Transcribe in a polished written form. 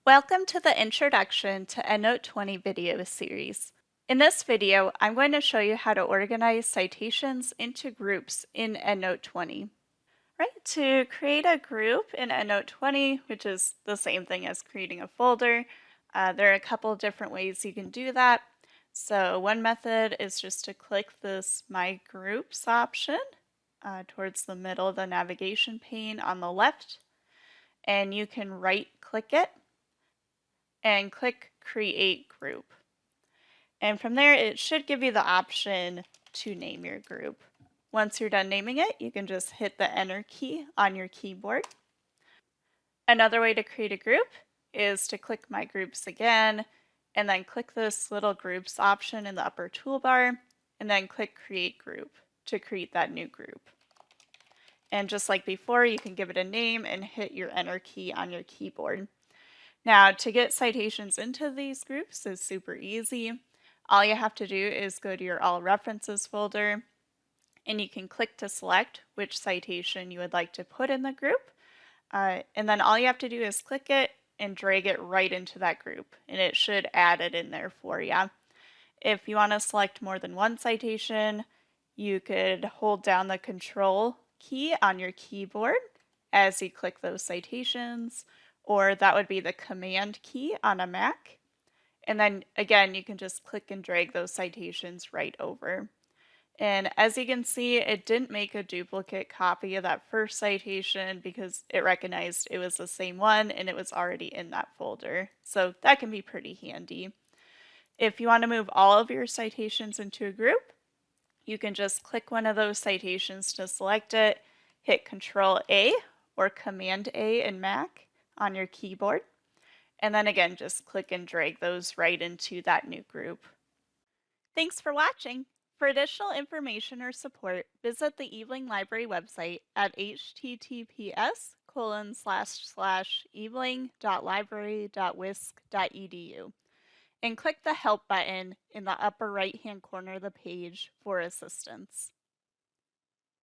Welcome to the Introduction to EndNote 20 video series. In this video, I'm going to show you how to organize citations into groups in EndNote 20. Right, to create a group in EndNote 20, which is the same thing as creating a folder, there are a couple of different ways you can do that. So one method is just to click this My Groups option towards the middle of the navigation pane on the left, and you can right-click it and click Create Group. And from there, it should give you the option to name your group. Once you're done naming it, you can just hit the Enter key on your keyboard. Another way to create a group is to click My Groups again, and then click this little Groups option in the upper toolbar, and then click Create Group to create that new group. And just like before, you can give it a name and hit your Enter key on your keyboard. Now, to get citations into these groups is super easy. All you have to do is go to your All References folder, and you can click to select which citation you would like to put in the group. And then all you have to do is click it and drag it right into that group, and it should add it in there for you. If you want to select more than one citation, you could hold down the Control key on your keyboard as you click those citations, or that would be the Command key on a Mac. And then again, you can just click and drag those citations right over. And as you can see, it didn't make a duplicate copy of that first citation because it recognized it was the same one and it was already in that folder. So that can be pretty handy. If you want to move all of your citations into a group, you can just click one of those citations to select it, hit Control A or Command A in Mac on your keyboard, and then again just click and drag those right into that new group. Thanks for watching. For additional information or support, visit the eBling Library website at https://ebling.library.wisc.edu and click the Help button in the upper right-hand corner of the page for assistance.